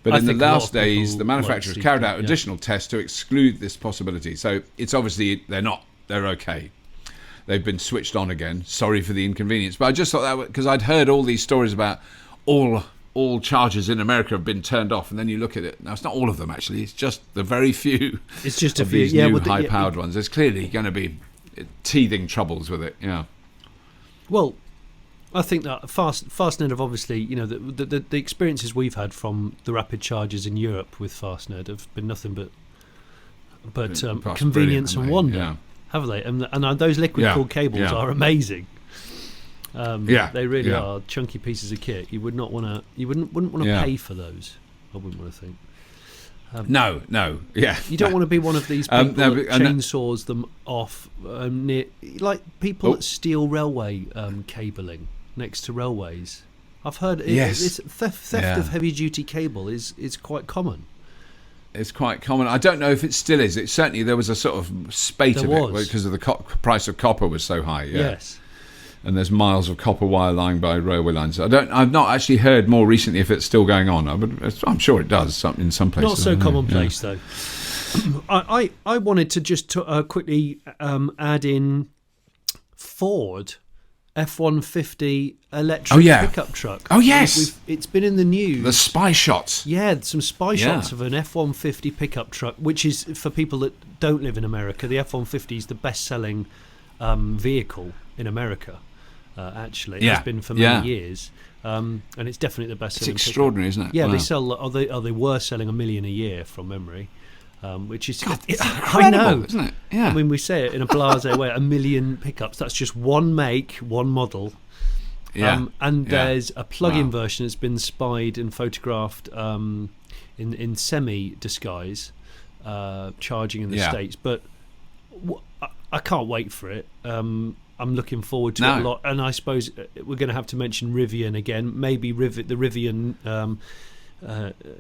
But in the last days, the manufacturers carried out additional tests to exclude this possibility. So it's obviously they're okay. they've been switched on again. Sorry for the inconvenience. But I just thought that, because I'd heard all these stories about all chargers in America have been turned off, and then you look at it. Now, it's not all of them, actually. It's just the very few. It's just of these new high-powered ones. There's clearly going to be teething troubles with it. Yeah. Well, I think that Fastned have obviously, the experiences we've had from the rapid chargers in Europe with Fastned have been nothing but convenience and wonder, haven't they? And those liquid-cooled cables are amazing. They really are chunky pieces of kit. You wouldn't want to pay for those. I wouldn't want to think. No. You don't want to be one of these people that chainsaws them off near, like people that steal railway cabling next to railways. I've heard it's theft of heavy duty cable is quite common. It's quite common. I don't know if it still is. It certainly, there was a sort of spate of it because of the price of copper was so high. Yeah. Yes. And there's miles of copper wire lying by railway lines. I've not actually heard more recently if it's still going on. I'm sure it does in some places. Not so commonplace though. I wanted to just quickly add in Ford F150 electric pickup truck. Oh yes, it's been in the news. The spy shots. Yeah, some spy shots of an F150 pickup truck, which is, for people that don't live in America, the F150 is the best-selling vehicle in America. Actually, it's been for many years, and it's definitely the best-selling. It's extraordinary, isn't it? Yeah, they sell. They were selling 1 million a year from memory. Which is it's incredible, I know, isn't it? Yeah. I mean, we say it in a blasé way. 1 million pickups. That's just one make, one model. Yeah. And there's a plug-in version that's been spied and photographed in semi-disguise, charging in the States. But I can't wait for it. I'm looking forward to it a lot. And I suppose we're going to have to mention Rivian again. Maybe the Rivian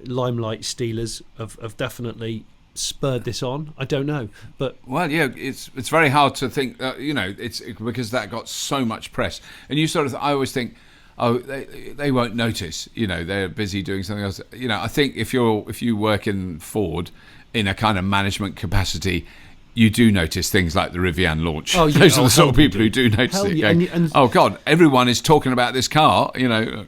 limelight stealers have definitely spurred this on. I don't know, but it's very hard to think. It's because that got so much press, and you sort of. I always think, they won't notice. They're busy doing something else. I think if you work in Ford in a kind of management capacity, you do notice things like the Rivian launch. Those are the sort of people who do notice it. Going, oh God, everyone is talking about this car.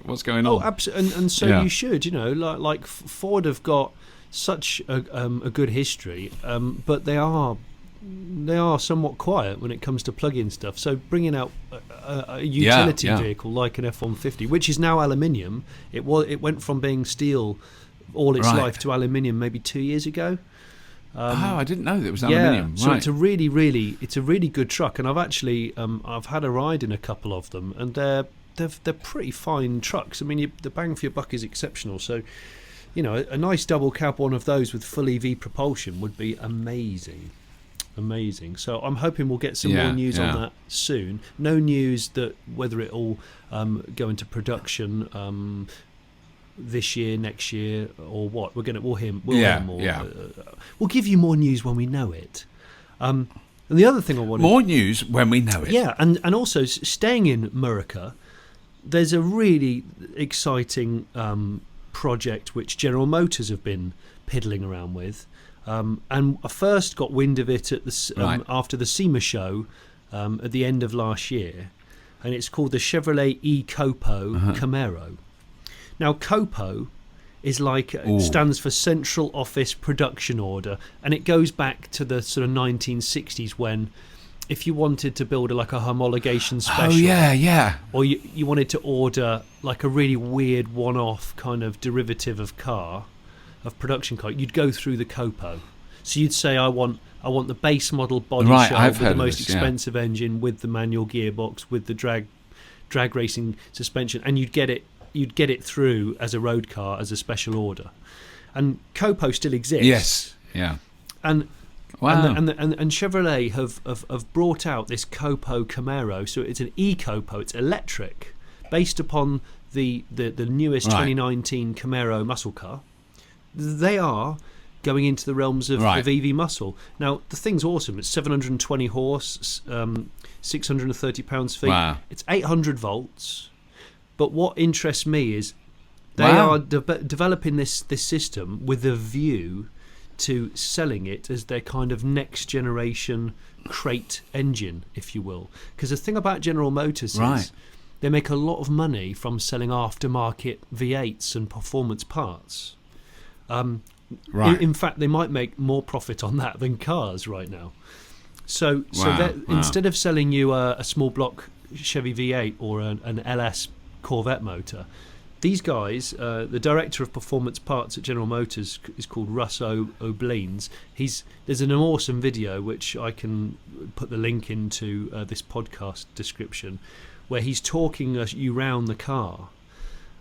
What's going on? Oh, absolutely, and so you should. Like Ford have got such a good history, but they are somewhat quiet when it comes to plug-in stuff. So bringing out a utility vehicle like an F150, which is now aluminium, it went from being steel all its life to aluminium maybe 2 years ago. I didn't know that it was aluminium. So it's a really good truck, and I've actually I've had a ride in a couple of them, and they're pretty fine trucks. I mean, the bang for your buck is exceptional. So, a nice double cab one of those with full EV propulsion would be amazing. So I'm hoping we'll get some more news on that soon. No news that whether it'll go into production this year, next year, or what. We'll hear more. We'll give you more news when we know it. And the other thing I wanted... More news when we know it. Yeah, and also, staying in America, there's a really exciting project which General Motors have been piddling around with. And I first got wind of it at after the SEMA show at the end of last year. And it's called the Chevrolet e-COPO Camaro. Now, COPO is it stands for Central Office Production Order, and it goes back to the sort of 1960s when, if you wanted to build a homologation special, or you wanted to order like a really weird one-off kind of derivative of production car, you'd go through the COPO. So you'd say, I want the base model body shell with the most expensive engine, with the manual gearbox, with the drag racing suspension, and you'd get it through as a road car as a special order. And COPO still exists. Yes, yeah. And Chevrolet have brought out this COPO Camaro. So it's an e-COPO, it's electric, based upon the newest 2019 Camaro muscle car. They are going into the realms of EV muscle. Now, the thing's awesome. It's 720 horse, 630 pounds-feet. Wow. It's 800 volts. But what interests me is they are developing this system with a view to selling it as their kind of next generation crate engine, if you will. Because the thing about General Motors is they make a lot of money from selling aftermarket V8s and performance parts. In fact, they might make more profit on that than cars right now. So instead of selling you a small block Chevy V8 or an LS Corvette motor, these guys, the director of performance parts at General Motors is called Russ O'Bleans. There's an awesome video which I can put the link into this podcast description, where he's talking you round the car,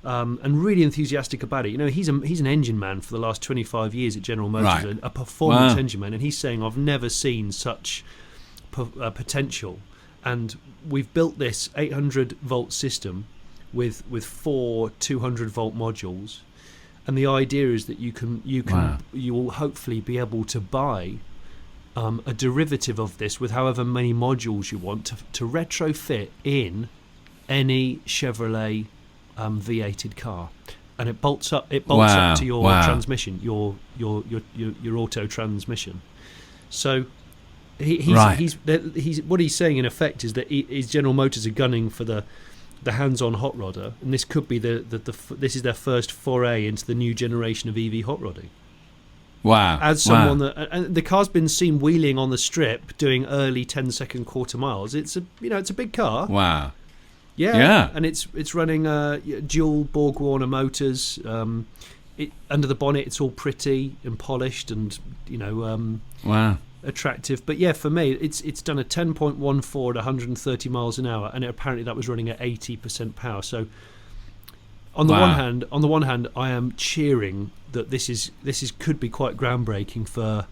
and really enthusiastic about it. You know, he's an engine man for the last 25 years at General Motors, a performance engine man, and he's saying, I've never seen such potential, and we've built this 800 volt system with 4 200 volt modules, and the idea is that you will hopefully be able to buy a derivative of this with however many modules you want to retrofit in any Chevrolet V8'd car, and it bolts up to your transmission, your auto transmission. So he's what he's saying in effect is that his General Motors are gunning for the hands-on hot rodder, and this could be this is their first foray into the new generation of EV hot rodding. Wow! As someone and the car's been seen wheeling on the strip, doing early 10-second quarter miles. It's a big car. Wow! Yeah. And it's running dual Borg Warner motors. Under the bonnet, it's all pretty and polished, and attractive. But yeah, for me, it's done a 10.14 at 130 miles an hour, and apparently that was running at 80% power. So on the one hand, I am cheering that this could be quite groundbreaking for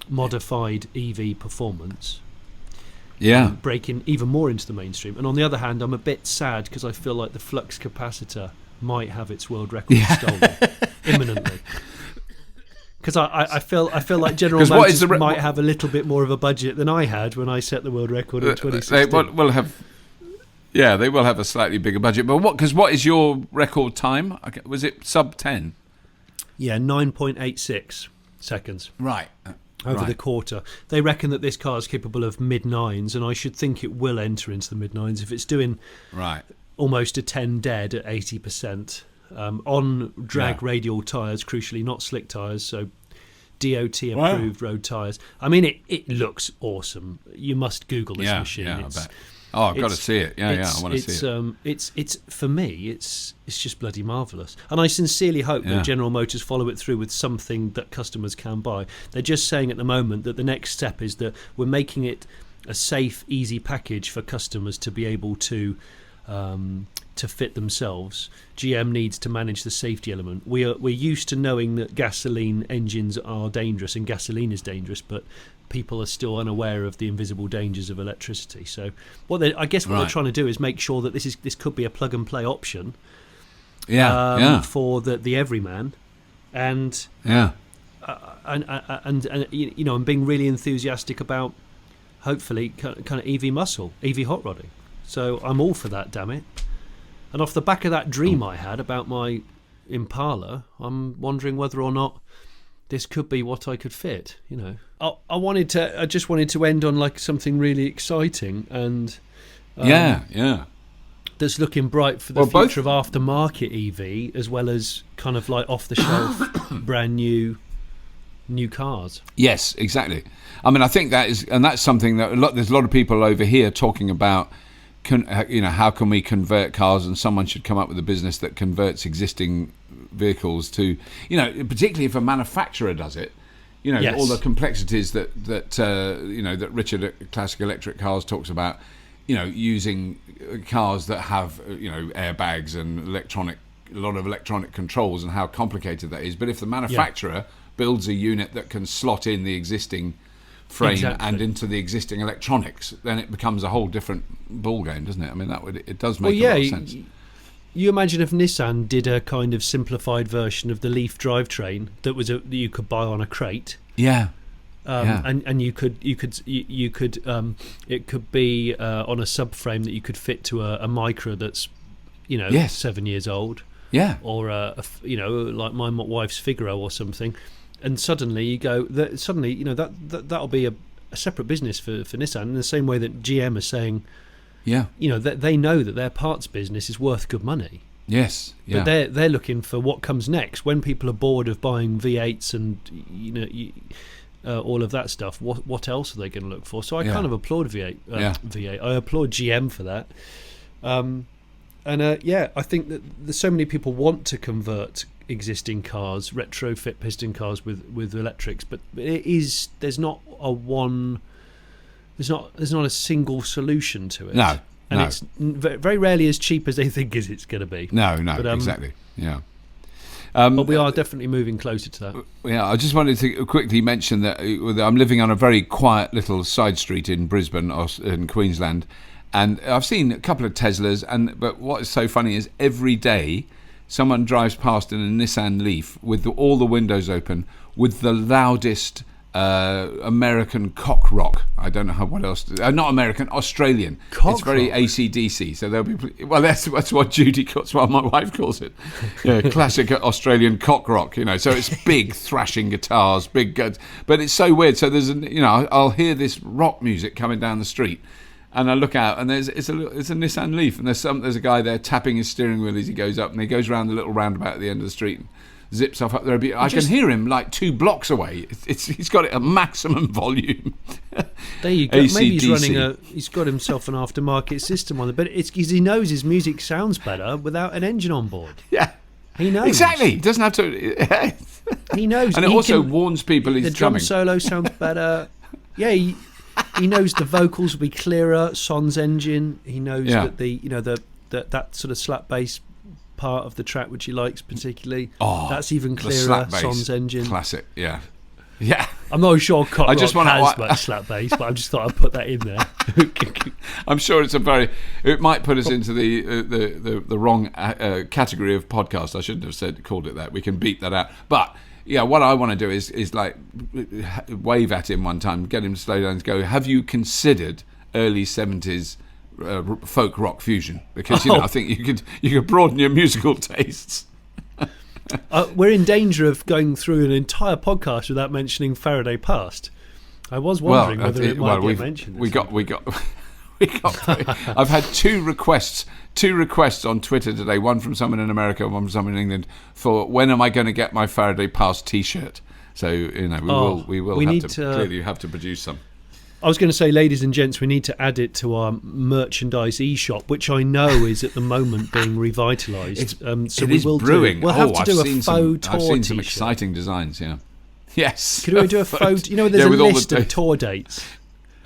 modified EV performance. Yeah, breaking even more into the mainstream. And on the other hand, I'm a bit sad because I feel like the flux capacitor might have its world record stolen imminently. Because I feel like General Motors might have a little bit more of a budget than I had when I set the world record in 2016. They will have a slightly bigger budget. But what is your record time? Was it sub 10? Yeah, 9.86 seconds. Right. Over the quarter. They reckon that this car is capable of mid-9s, and I should think it will enter into the mid-9s if it's doing almost a 10 dead at 80%. On drag radial tyres, crucially, not slick tyres, so DOT approved road tyres. I mean, it looks awesome. You must Google this machine. Yeah, I bet. Oh, I've got to see it. I want to see it. It's for me, it's just bloody marvellous. And I sincerely hope that General Motors follow it through with something that customers can buy. They're just saying at the moment that the next step is that we're making it a safe, easy package for customers to be able to fit themselves. GM needs to manage the safety element. We're used to knowing that gasoline engines are dangerous and gasoline is dangerous, but people are still unaware of the invisible dangers of electricity. So what they're trying to do is make sure that this could be a plug and play option for the everyman, and I'm being really enthusiastic about hopefully kind of EV muscle, EV hot rodding. So I'm all for that, damn it. And off the back of that dream I had about my Impala, I'm wondering whether or not this could be what I could fit. I just wanted to end on like something really exciting and that's looking bright for the future of aftermarket EV, as well as kind of like off the shelf brand new cars. Yes, exactly. I mean, I think that's something that there's a lot of people over here talking about. How can we convert cars, and someone should come up with a business that converts existing vehicles to, particularly if a manufacturer does it, all the complexities that Richard at Classic Electric Cars talks about, using cars that have airbags and a lot of electronic controls, and how complicated that is. But if the manufacturer builds a unit that can slot in the existing frame and into the existing electronics, then it becomes a whole different ball game, doesn't it? I mean, it does make a lot of sense. You imagine if Nissan did a kind of simplified version of the Leaf drivetrain that you could buy on a crate. And you could it could be on a subframe that you could fit to a Micra that's 7 years old. Yeah. Or like my wife's Figaro or something. and suddenly you go, that'll be a separate business for Nissan, in the same way that GM are saying, they know that their parts business is worth good money. Yes, but they're looking for what comes next when people are bored of buying V8s and all of that stuff. What else are they going to look for? So I kind of applaud V8. I applaud GM for that. I think that there's so many people want to convert existing cars, retrofit piston cars with electrics, but there's not a single solution to it. No. And it's very rarely as cheap as they think it's going to be. No, but, exactly. Yeah. But we are definitely moving closer to that. Yeah, I just wanted to quickly mention that I'm living on a very quiet little side street in Brisbane, in Queensland, and I've seen a couple of Teslas. But what is so funny is every day someone drives past in a Nissan Leaf with all the windows open, with the loudest American Cockrock. I don't know what else. Not American, Australian. Cockrock. It's very AC/DC. So they'll be. Well, that's what that's what my wife calls it. Classic Australian Cockrock. So it's big thrashing guitars, big guns. But it's so weird. So there's I'll hear this rock music coming down the street, and I look out, and it's a Nissan Leaf, and there's a guy there tapping his steering wheel as he goes up, and he goes around the little roundabout at the end of the street. And zips off up there. I can hear him like 2 blocks away. He's got it at maximum volume. There you go. Maybe he's got himself an aftermarket system on it, but it's because he knows his music sounds better without an engine on board. Yeah, he knows exactly. He doesn't have to. He knows, and it also warns people he's the drum coming. solo sounds better. Yeah, he knows the vocals will be clearer. Son's engine. He knows that that sort of slap bass part of the track which he likes particularly, that's even clearer. Son's engine, classic. Yeah. I'm not sure Cockrock has much slap bass, but I just thought I'd put that in there. I'm sure it might put us into the wrong category of podcast. I shouldn't have called it that. We can beat that out. But what I want to do is like wave at him one time, get him to slow down and go, have you considered early 70s folk rock fusion? Because I think you could broaden your musical tastes. We're in danger of going through an entire podcast without mentioning Faraday Past. I was wondering whether it might get mentioned. We got. I've had two requests on Twitter today. One from someone in America, one from someone in England. For when am I going to get my Faraday Past T-shirt? So we will clearly have to produce some. I was going to say, ladies and gents, we need to add it to our merchandise e-shop, which I know is at the moment being revitalised. So we will brewing. We'll have to do a faux tour. I've seen some exciting designs. Yeah. Yes. Could we do a faux? There's a list of tour dates,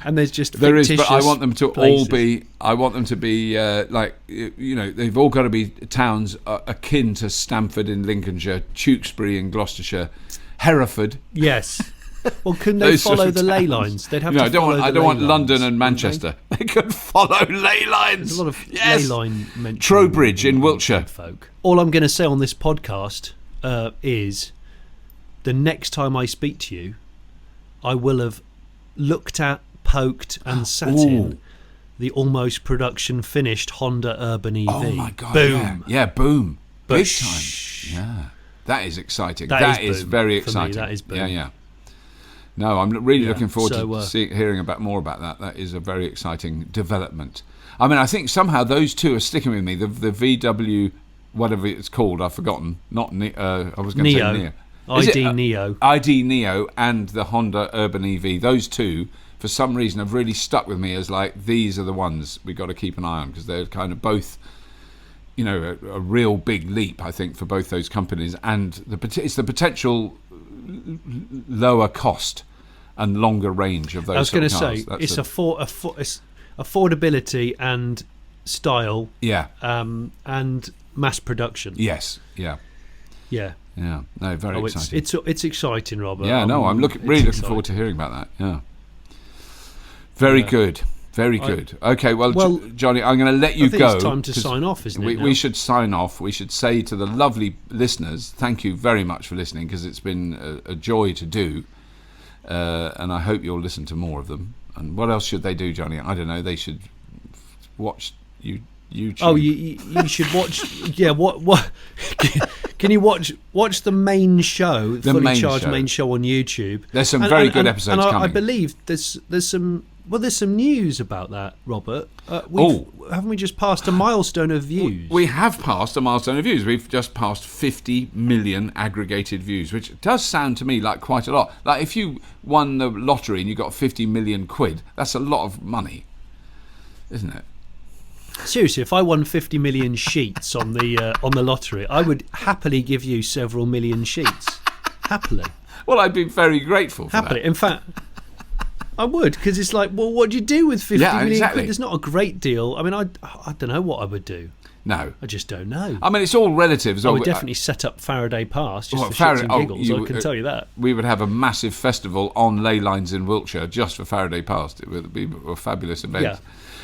and there's just fictitious but I want them to places. all be. I want them to be they've all got to be towns akin to Stamford in Lincolnshire, Tewkesbury in Gloucestershire, Hereford. Yes. Well, couldn't they follow the ley lines? They'd have to follow I don't want London and Manchester. They could follow ley lines. There's a lot of ley line mentioned. Trowbridge in Wiltshire. Folk. All I'm going to say on this podcast is the next time I speak to you, I will have looked at, poked and sat in the almost production finished Honda Urban EV. Oh my God. Boom. Yeah, boom. Big time. Yeah. That is exciting. That is very exciting. For me, that is boom. Yeah. No, I'm really looking forward to hearing more about that. That is a very exciting development. I mean, I think somehow those two are sticking with me. The VW, whatever it's called, I've forgotten. Not I was going to say Neo. ID Neo. ID Neo and the Honda Urban EV. Those two, for some reason, have really stuck with me as like, these are the ones we've got to keep an eye on, because they're kind of both, a real big leap, I think, for both those companies. And it's the potential lower cost and longer range of those. I was going to say it's it's affordability and style. Yeah. And mass production. Yes. Yeah. Yeah. Yeah. No, very exciting. It's exciting, Robert. Yeah. No, I'm really looking forward to hearing about that. Yeah. Very good. Very good. Okay, well, Jonny, I'm going to let you go. It's time to sign off, isn't it? We should sign off. We should say to the lovely listeners, thank you very much for listening, because it's been a joy to do, and I hope you'll listen to more of them. And what else should they do, Jonny? I don't know. They should watch YouTube. Oh, you should watch. Yeah, what? Can you watch the main show, the fully charged main show on YouTube? There's some very good episodes coming. I believe there's some news about that, Robert. Haven't we just passed a milestone of views? We have passed a milestone of views. We've just passed 50 million aggregated views, which does sound to me like quite a lot. Like if you won the lottery and you got 50 million quid, that's a lot of money, isn't it? Seriously, if I won 50 million sheets on the lottery, I would happily give you several million sheets. Happily. Well, I'd be very grateful for happily. that. In fact, I would, because it's like, well, what do you do with 50 million quid? There's not a great deal. I mean, I don't know what I would do. No. I just don't know. I mean, it's all relative. I would definitely set up Faraday Pass just for shits and giggles. I can tell you that. We would have a massive festival on ley lines in Wiltshire just for Faraday Pass. It would be a fabulous event. Yeah.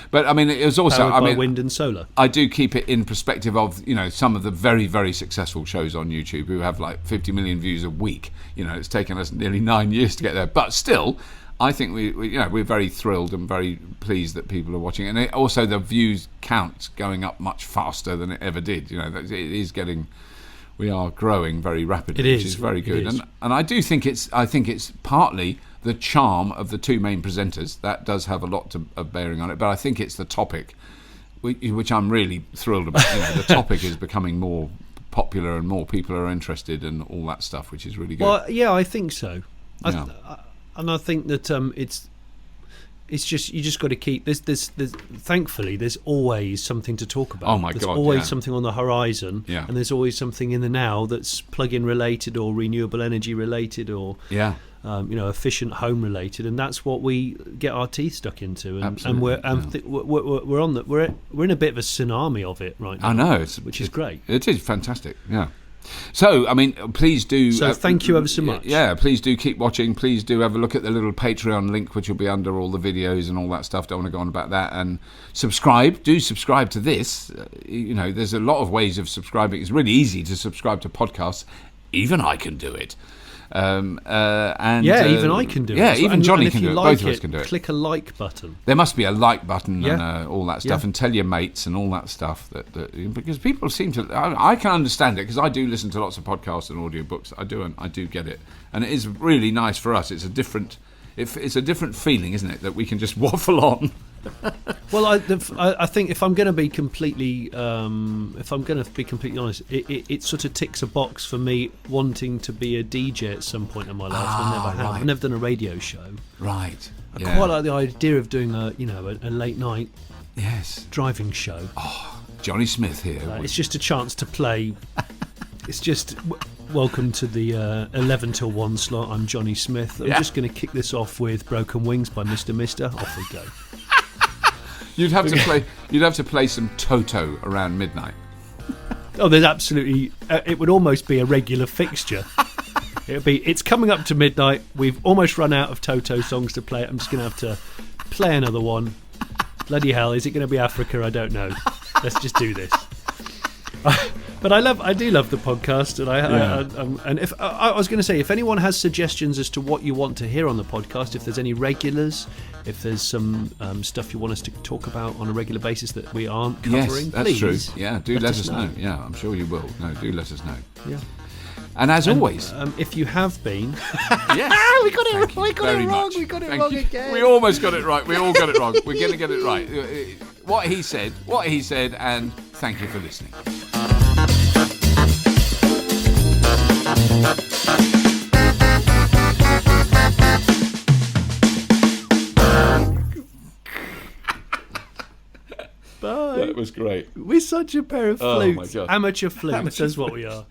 But I mean, it was also powered by wind and solar. I do keep it in perspective of some of the very, very successful shows on YouTube who have like 50 million views a week. It's taken us nearly 9 years to get there, but still, I think we're very thrilled and very pleased that people are watching, and also the views count going up much faster than it ever did. It is getting. We are growing very rapidly, which is very good, and I do think it's partly the charm of the two main presenters. That does have a lot of bearing on it, but I think it's the topic, which I'm really thrilled about. The topic is becoming more popular and more people are interested and all that stuff, which is really good. Well, yeah, I think so. Yeah. I think that it's just, you just got to keep there's thankfully there's always something to talk about. Oh my God, there's always something on the horizon, yeah. And there's always something in the now that's plug-in related or renewable energy related or efficient home related, and that's what we get our teeth stuck into. And we're on that. We're in a bit of a tsunami of it right now. I know, which is great. It is fantastic. Yeah. So, I mean, please do... So, thank you ever so much. Yeah, please do keep watching. Please do have a look at the little Patreon link, which will be under all the videos and all that stuff. Don't want to go on about that. And subscribe. Do subscribe to this. There's a lot of ways of subscribing. It's really easy to subscribe to podcasts. Even I can do it. Even I can do it. Yeah, even Jonny can do it. Both of us can do it. Click a like button. There must be a like button and all that stuff, and tell your mates and all that stuff. Because people seem to. I can understand it because I do listen to lots of podcasts and audiobooks. I do, and I do get it, and it is really nice for us. It's a different feeling, isn't it, that we can just waffle on. Well, I think if I'm going to be completely honest, it sort of ticks a box for me wanting to be a DJ at some point in my life. I never have. I've never done a radio show. Right. I quite like the idea of doing a late night driving show. Oh, Johnny Smith here. It's just a chance to play. It's just welcome to the 11 till 1 slot. I'm Johnny Smith. I'm just going to kick this off with Broken Wings by Mr. Mister. Off we go. You'd have to play some Toto around midnight. Oh, there's absolutely. It would almost be a regular fixture. It's coming up to midnight. We've almost run out of Toto songs to play. I'm just going to have to play another one. Bloody hell! Is it going to be Africa? I don't know. Let's just do this. But I do love the podcast, and if I was going to say, if anyone has suggestions as to what you want to hear on the podcast, if there's any regulars, if there's some stuff you want us to talk about on a regular basis that we aren't covering, yes, that's please, true. Yeah, do let us know. Yeah, I'm sure you will. No, do let us know. Yeah. And as always, if you have been, yes, we got it wrong. We got it wrong again. We almost got it right. We all got it wrong. We're going to get it right. What he said, and thank you for listening. Bye. That was great. We're such a pair of flutes. Oh my God. Amateur flutes, that's what we are.